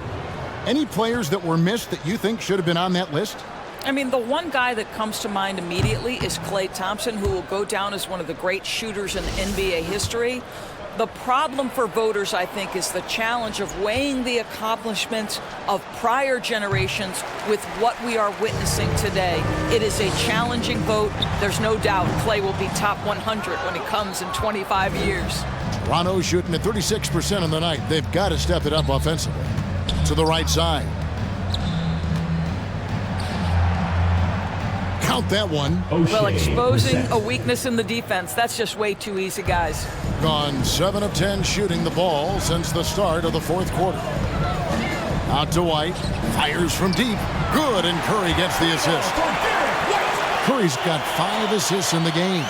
Any players that were missed that you think should have been on that list? I mean, the one guy that comes to mind immediately is Klay Thompson, who will go down as one of the great shooters in NBA history. The problem for voters, I think, is the challenge of weighing the accomplishments of prior generations with what we are witnessing today. It is a challenging vote. There's no doubt Clay will be top 100 when he comes in 25 years. Toronto shooting at 36% on the night. They've got to step it up offensively. To the right side. Count that one. Well, exposing a weakness in the defense, that's just way too easy, guys. Gone 7 of 10 shooting the ball since the start of the fourth quarter. Out to White. Fires from deep. Good, and Curry gets the assist. Curry's got 5 assists in the game.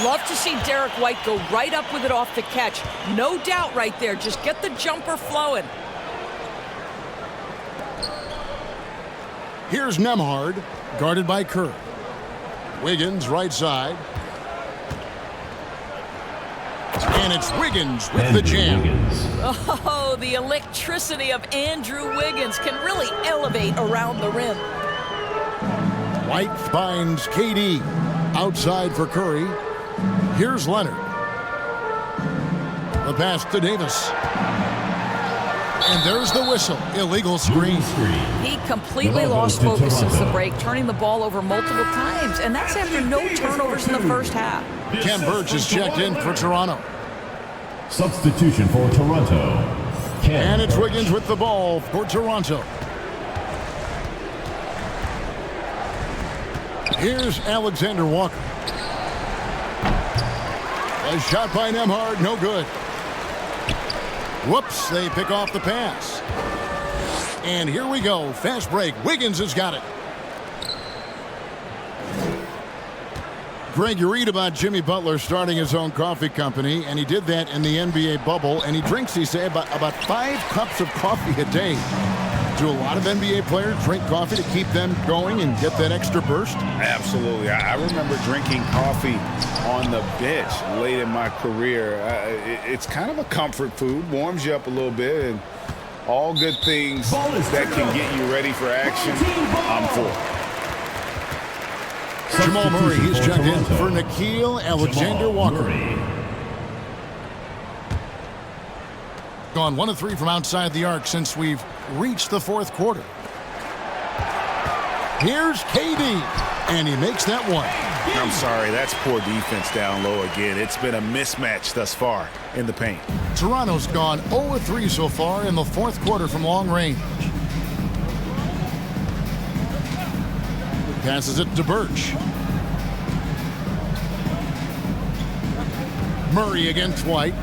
Love to see Derek White go right up with it off the catch. No doubt right there. Just get the jumper flowing. Here's Nembhard, guarded by Curry. Wiggins, right side. And it's Wiggins with the jam. Oh, the electricity of Andrew Wiggins can really elevate around the rim. White finds KD. Outside for Curry. Here's Leonard. The pass to Davis. And there's the whistle. Illegal screen. He completely lost focus since the break, turning the ball over multiple times. And that's after no turnovers in the first half. Ken Burch is checked in for Toronto. Substitution for Toronto. And it's Wiggins with the ball for Toronto. Here's Alexander Walker. A shot by Nembhard, no good. Whoops, they pick off the pass. And here we go, fast break. Wiggins has got it. Greg, you read about Jimmy Butler starting his own coffee company, and he did that in the NBA bubble, and he drinks, he said, about 5 cups of coffee a day. Do a lot of NBA players drink coffee to keep them going and get that extra burst? Absolutely. I remember drinking coffee on the bench late in my career. It's kind of a comfort food, warms you up a little bit, and all good things that can get you ready for action, I'm for. Jamal Murray, he's checked in for Nickeil Alexander-Walker. Gone 1 of 3 from outside the arc since we've reached the fourth quarter. Here's KD, and he makes that one. I'm sorry, that's poor defense down low again. It's been a mismatch thus far in the paint. Toronto's gone 0 of 3 so far in the fourth quarter from long range. Passes it to Burch. Murray against White.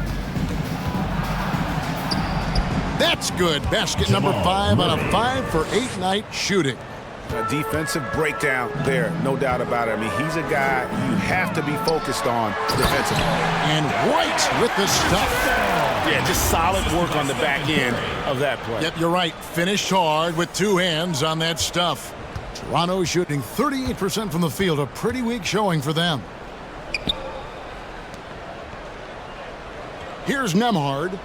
That's good. Basket number 5 on a 5 for 8 night shooting. A defensive breakdown there, no doubt about it. I mean, he's a guy you have to be focused on defensively. And White with the stuff. Yeah, just solid work on the back end of that play. Yep, you're right. Finished hard with 2 hands on that stuff. Toronto shooting 38% from the field. A pretty weak showing for them. Here's Nembhard.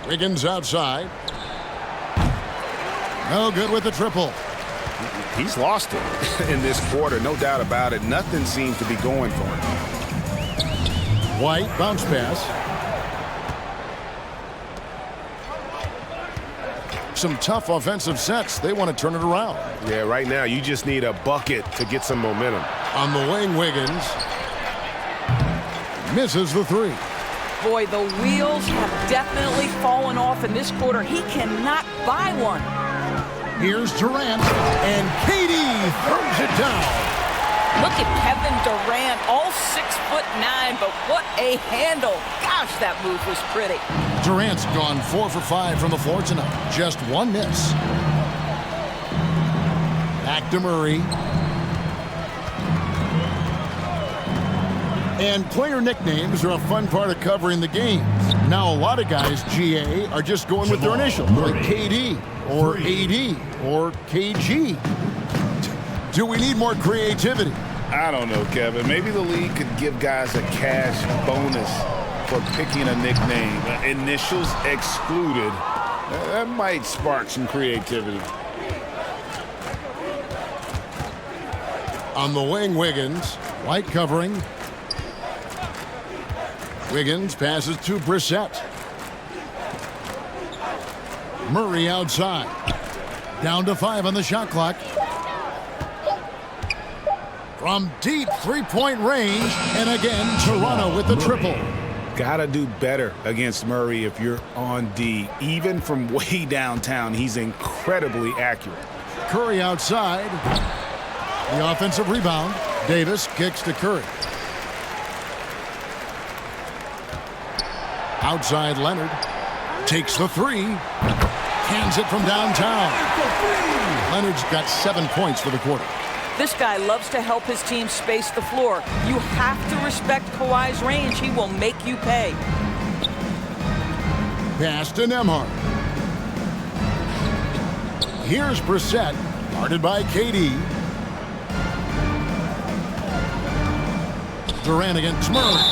Wiggins outside. No good with the triple. He's lost it in this quarter, no doubt about it. Nothing seems to be going for him. White, bounce pass. Some tough offensive sets. They want to turn it around. Yeah, right now you just need a bucket to get some momentum. On the wing, Wiggins misses the 3. Boy, the wheels have definitely fallen off in this quarter. He cannot buy one. Here's Durant, and KD throws it down. Look at Kevin Durant, all 6'9", but what a handle. Gosh, that move was pretty. Durant's gone 4 for 5 from the floor tonight. Just 1 miss. Back to Murray. And player nicknames are a fun part of covering the games. Now, a lot of guys, GA, are just going with their initials, like KD, or AD, or KG. Do we need more creativity? I don't know, Kevin. Maybe the league could give guys a cash bonus for picking a nickname. Initials excluded. That might spark some creativity. On the wing, Wiggins. White covering. Wiggins passes to Brissett. Murray outside. Down to 5 on the shot clock. From deep three-point range, and again, Toronto with the triple. Gotta do better against Murray if you're on D. Even from way downtown, he's incredibly accurate. Curry outside. The offensive rebound. Davis kicks to Curry. Outside Leonard. Takes the three. Hands it from downtown. Leonard's got 7 points for the quarter. This guy loves to help his team space the floor. You have to respect Kawhi's range. He will make you pay. Pass to Nembhard. Here's Brissett, guarded by KD. Durant against Murray.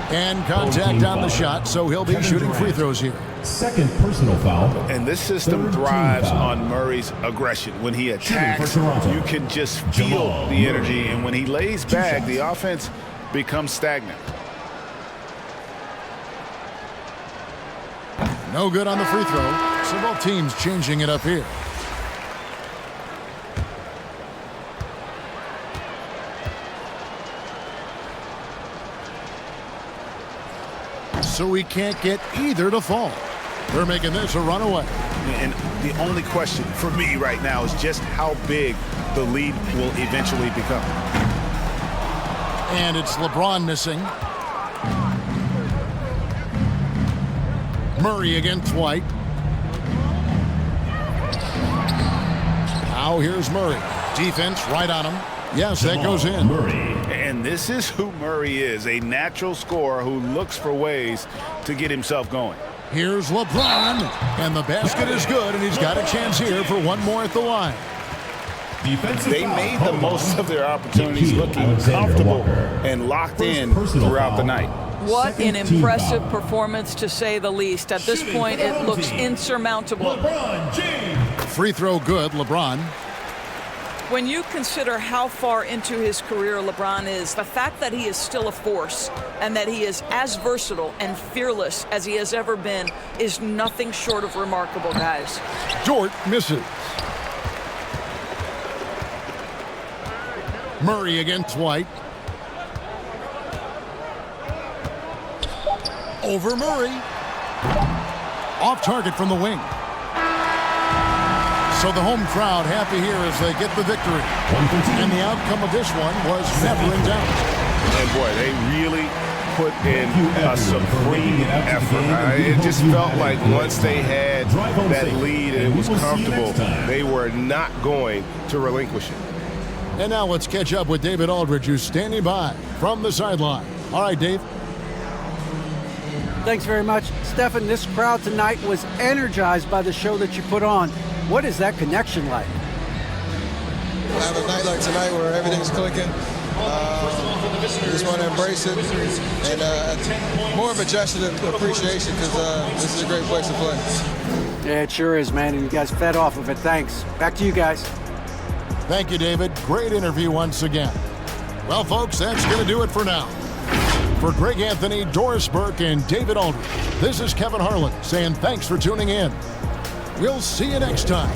And contact on the shot, so he'll be shooting free throws here. Second personal foul. And this system thrives on Murray's aggression. When he attacks, you can just feel the energy. And when he lays back, the offense becomes stagnant. No good on the free throw. So both teams changing it up here. So we can't get either to fall. They're making this a runaway. And the only question for me right now is just how big the lead will eventually become. And it's LeBron missing. Murray against White. Now here's Murray. Defense right on him. Yes, that goes in. And this is who Murray is, a natural scorer who looks for ways to get himself going. Here's LeBron, and the basket is good, and he's got a chance here for one more at the line. They made the most of their opportunities, looking comfortable and locked in throughout the night. What an impressive performance, to say the least. At this point, it looks insurmountable. Free throw good, LeBron. When you consider how far into his career LeBron is, the fact that he is still a force and that he is as versatile and fearless as he has ever been is nothing short of remarkable, guys. Dort misses. Murray against White. Over Murray. Off target from the wing. So the home crowd happy here as they get the victory. And the outcome of this one was never in doubt. And boy, they really put in a supreme effort. It just felt like once they had that lead and it was comfortable, they were not going to relinquish it. And now let's catch up with David Aldridge, who's standing by from the sideline. All right, Dave. Thanks very much. Stephen, this crowd tonight was energized by the show that you put on. What is that connection like? Have a night like tonight where everything's clicking. Just want to embrace it. And more of a gesture of appreciation because this is a great place to play. Yeah, it sure is, man. And you guys fed off of it. Thanks. Back to you guys. Thank you, David. Great interview once again. Well, folks, that's going to do it for now. For Greg Anthony, Doris Burke, and David Aldridge, this is Kevin Harlan saying thanks for tuning in. We'll see you next time.